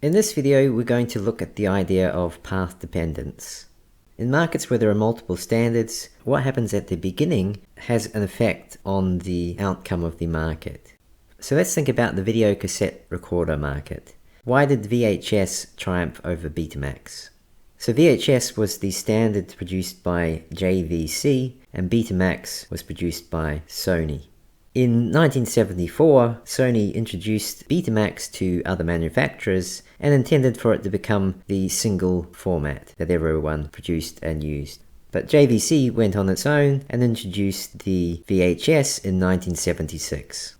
In this video, we're going to look at the idea of path dependence. In markets where there are multiple standards, what happens at the beginning has an effect on the outcome of the market. So let's think about the video cassette recorder market. Why did VHS triumph over Betamax? So VHS was the standard produced by JVC and Betamax was produced by Sony. In 1974, Sony introduced Betamax to other manufacturers and intended for it to become the single format that everyone produced and used. But JVC went on its own and introduced the VHS in 1976.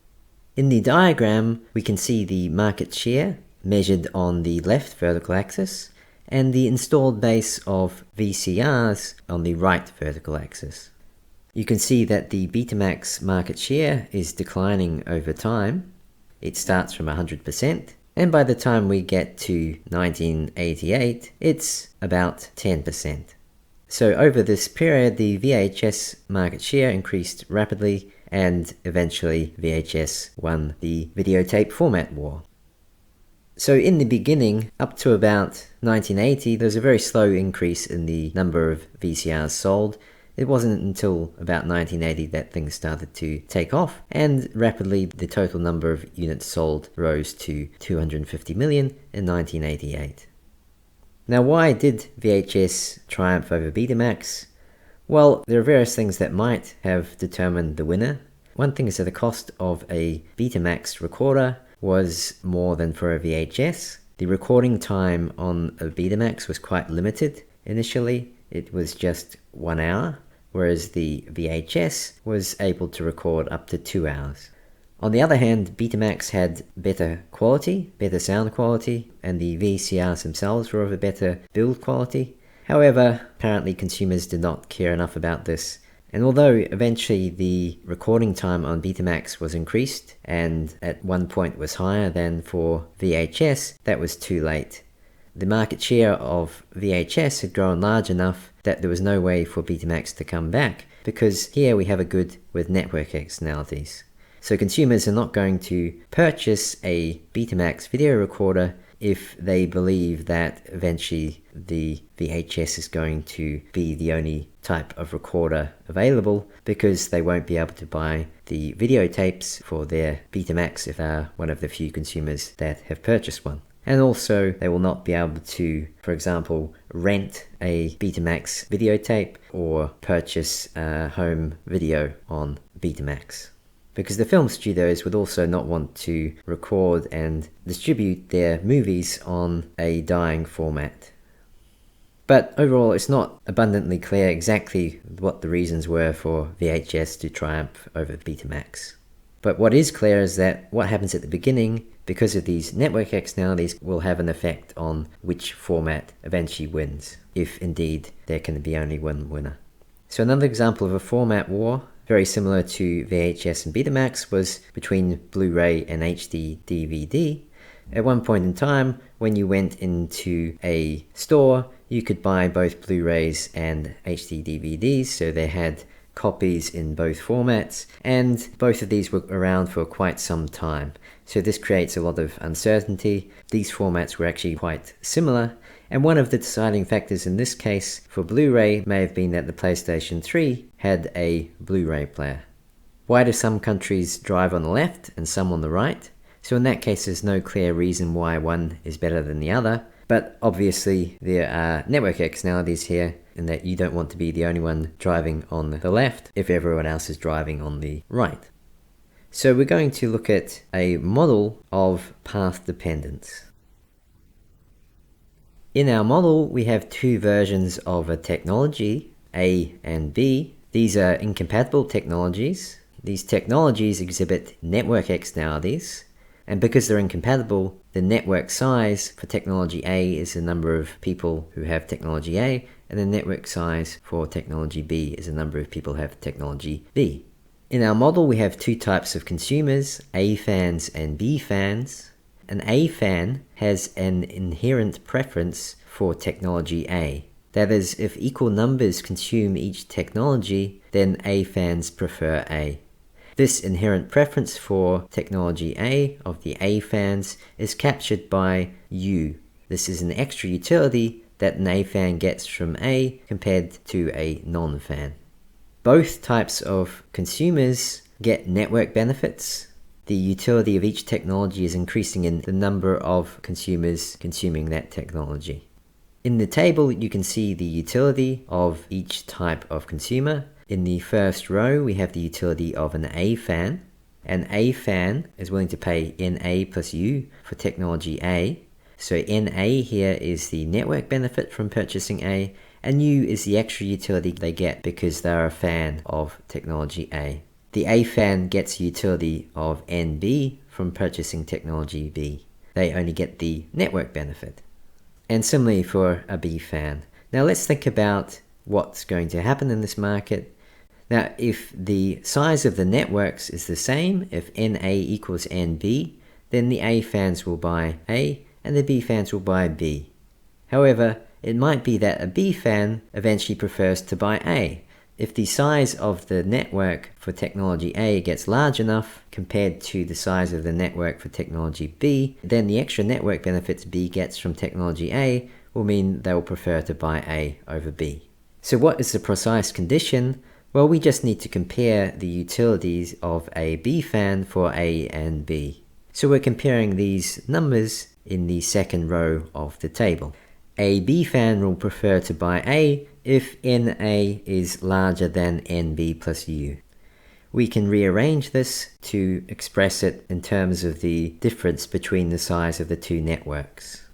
In the diagram, we can see the market share measured on the left vertical axis and the installed base of VCRs on the right vertical axis. You can see that the Betamax market share is declining over time. It starts from 100%, and by the time we get to 1988, it's about 10%. So over this period, the VHS market share increased rapidly, and eventually VHS won the videotape format war. So in the beginning, up to about 1980, there was a very slow increase in the number of VCRs sold. It wasn't until about 1980 that things started to take off, and rapidly the total number of units sold rose to 250 million in 1988. Now, why did VHS triumph over Betamax? Well, there are various things that might have determined the winner. One thing is that the cost of a Betamax recorder was more than for a VHS. The recording time on a Betamax was quite limited initially. It was just 1 hour, whereas the VHS was able to record up to 2 hours. On the other hand, Betamax had better quality, better sound quality, and the VCRs themselves were of a better build quality. However, apparently consumers did not care enough about this, and although eventually the recording time on Betamax was increased, and at one point was higher than for VHS, that was too late. The market share of VHS had grown large enough that there was no way for Betamax to come back, because here we have a good with network externalities. So consumers are not going to purchase a Betamax video recorder if they believe that eventually the VHS is going to be the only type of recorder available, because they won't be able to buy the videotapes for their Betamax if they're one of the few consumers that have purchased one. And also, they will not be able to, for example, rent a Betamax videotape or purchase a home video on Betamax. Because the film studios would also not want to record and distribute their movies on a dying format. But overall, it's not abundantly clear exactly what the reasons were for VHS to triumph over Betamax. But what is clear is that what happens at the beginning, because of these network externalities, will have an effect on which format eventually wins, if indeed there can be only one winner. So another example of a format war, very similar to VHS and Betamax, was between Blu-ray and HD DVD. At one point in time, when you went into a store, you could buy both Blu-rays and HD DVDs, so they had copies in both formats, and both of these were around for quite some time. So this creates a lot of uncertainty. These formats were actually quite similar, and one of the deciding factors in this case for Blu-ray may have been that the PlayStation 3 had a Blu-ray player. Why do some countries drive on the left and some on the right? So in that case, there's no clear reason why one is better than the other, but obviously there are network externalities here in that you don't want to be the only one driving on the left if everyone else is driving on the right. So we're going to look at a model of path dependence. In our model, we have two versions of a technology, A and B. These are incompatible technologies. These technologies exhibit network externalities, and because they're incompatible, the network size for technology A is the number of people who have technology A, and the network size for technology B is the number of people who have technology B. In our model, we have two types of consumers, A fans and B fans. An A fan has an inherent preference for technology A. That is, if equal numbers consume each technology, then A fans prefer A. This inherent preference for technology A of the A fans is captured by U. This is an extra utility that an A fan gets from A compared to a non-fan. Both types of consumers get network benefits. The utility of each technology is increasing in the number of consumers consuming that technology. In the table, you can see the utility of each type of consumer. In the first row, we have the utility of an A fan. An A fan is willing to pay NA plus U for technology A. So NA here is the network benefit from purchasing A, and U is the extra utility they get because they're a fan of technology A. The A fan gets a utility of NB from purchasing technology B. They only get the network benefit. And similarly for a B fan. Now let's think about what's going to happen in this market. Now if the size of the networks is the same, if NA equals NB, then the A fans will buy A and the B fans will buy B. However, it might be that a B fan eventually prefers to buy A. If the size of the network for technology A gets large enough compared to the size of the network for technology B, then the extra network benefits B gets from technology A will mean they will prefer to buy A over B. So what is the precise condition? Well, we just need to compare the utilities of a B fan for A and B. So we're comparing these numbers in the second row of the table. A B fan will prefer to buy A if NA is larger than NB plus U. We can rearrange this to express it in terms of the difference between the size of the two networks.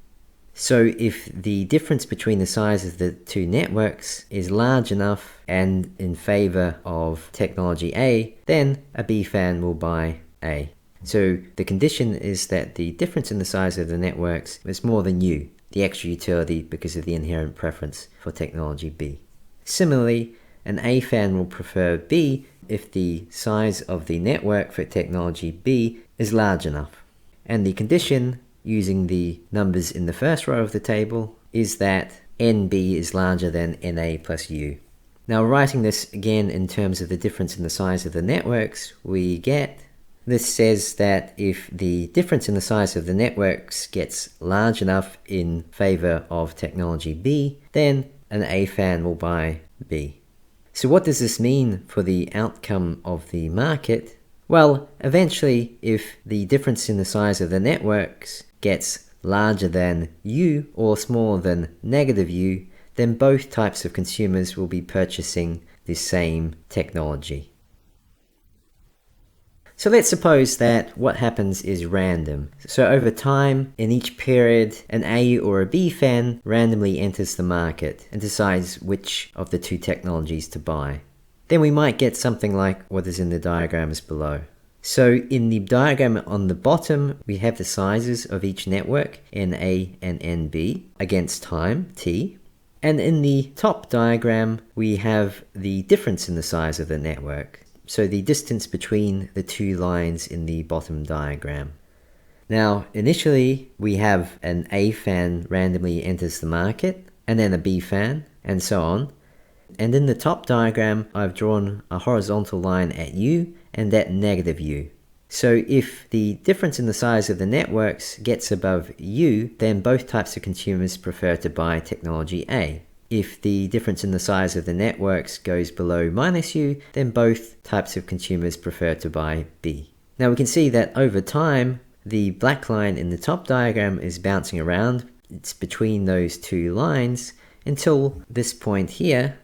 So if the difference between the size of the two networks is large enough and in favor of technology A, then a B fan will buy A. So the condition is that the difference in the size of the networks is more than U, the extra utility because of the inherent preference for technology B. Similarly, an A fan will prefer B if the size of the network for technology B is large enough. And the condition, using the numbers in the first row of the table, is that NB is larger than NA plus U. Now writing this again in terms of the difference in the size of the networks, this says that if the difference in the size of the networks gets large enough in favor of technology B, then an A fan will buy B. So what does this mean for the outcome of the market? Well, eventually, if the difference in the size of the networks gets larger than U or smaller than negative U, then both types of consumers will be purchasing the same technology. So let's suppose that what happens is random. So over time, in each period, an A or a B fan randomly enters the market and decides which of the two technologies to buy. Then we might get something like what is in the diagrams below. So in the diagram on the bottom, we have the sizes of each network, NA and NB, against time, t. And in the top diagram, we have the difference in the size of the network. So the distance between the two lines in the bottom diagram. Now, initially, we have an A fan randomly enters the market, and then a B fan, and so on. And in the top diagram, I've drawn a horizontal line at U and at negative U. So if the difference in the size of the networks gets above U, then both types of consumers prefer to buy technology A. If the difference in the size of the networks goes below minus U, then both types of consumers prefer to buy B. Now we can see that over time, the black line in the top diagram is bouncing around. It's between those two lines until this point here.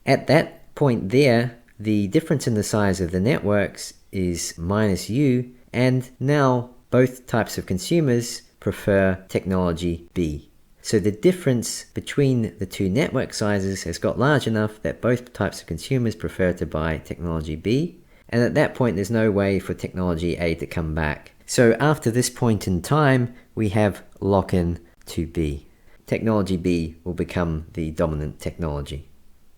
At that point there, the difference in the size of the networks is minus U, and now both types of consumers prefer technology B. So the difference between the two network sizes has got large enough that both types of consumers prefer to buy technology B, and at that point there's no way for technology A to come back. So after this point in time, we have lock-in to B. Technology B will become the dominant technology.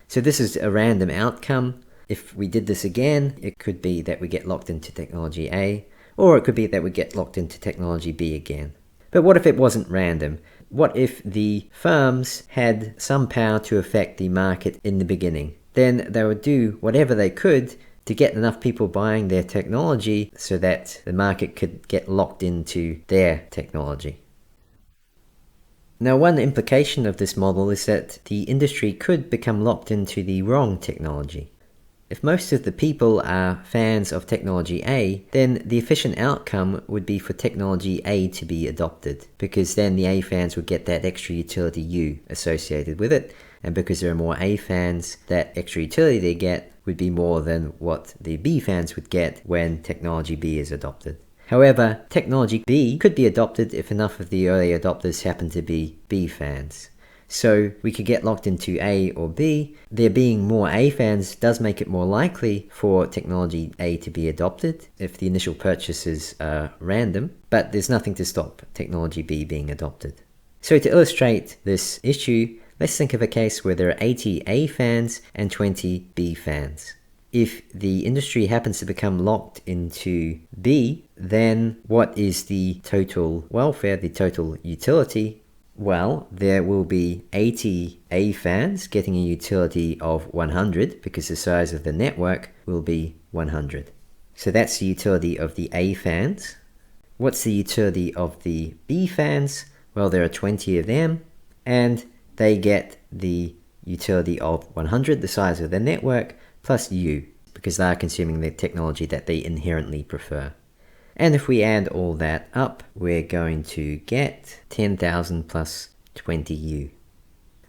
So this is a random outcome. If we did this again, it could be that we get locked into technology A, or it could be that we get locked into technology B again. But what if it wasn't random? What if the firms had some power to affect the market in the beginning? Then they would do whatever they could to get enough people buying their technology so that the market could get locked into their technology. Now, one implication of this model is that the industry could become locked into the wrong technology. If most of the people are fans of technology A, then the efficient outcome would be for technology A to be adopted, because then the A fans would get that extra utility U associated with it, and because there are more A fans, that extra utility they get would be more than what the B fans would get when technology B is adopted. However, technology B could be adopted if enough of the early adopters happen to be B fans. So we could get locked into A or B. There being more A fans does make it more likely for technology A to be adopted if the initial purchases are random, but there's nothing to stop technology B being adopted. So to illustrate this issue, let's think of a case where there are 80 A fans and 20 B fans. If the industry happens to become locked into B, then what is the total welfare, the total utility? Well, there will be 80 A fans getting a utility of 100 because the size of the network will be 100. So that's the utility of the A fans. What's the utility of the B fans? Well, there are 20 of them, and they get the utility of 100, the size of the network, plus U, because they are consuming the technology that they inherently prefer. And if we add all that up, we're going to get 10,000 plus 20U.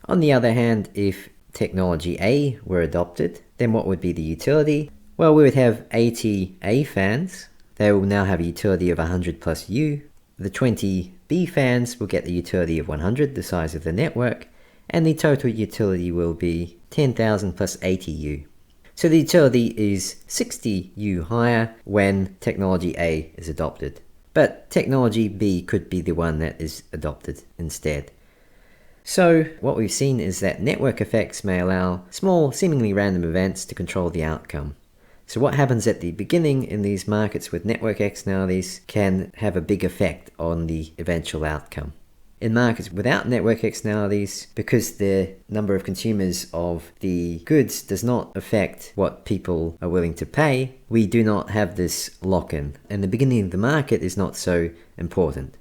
On the other hand, if technology A were adopted, then what would be the utility? Well, we would have 80 A fans. They will now have a utility of 100 plus U. The 20 B fans will get the utility of 100, the size of the network, and the total utility will be 10,000 plus 80U. So the utility is 60U higher when technology A is adopted. But technology B could be the one that is adopted instead. So what we've seen is that network effects may allow small, seemingly random events to control the outcome. So what happens at the beginning in these markets with network externalities can have a big effect on the eventual outcome. In markets without network externalities, because the number of consumers of the goods does not affect what people are willing to pay, we do not have this lock-in, and the beginning of the market is not so important.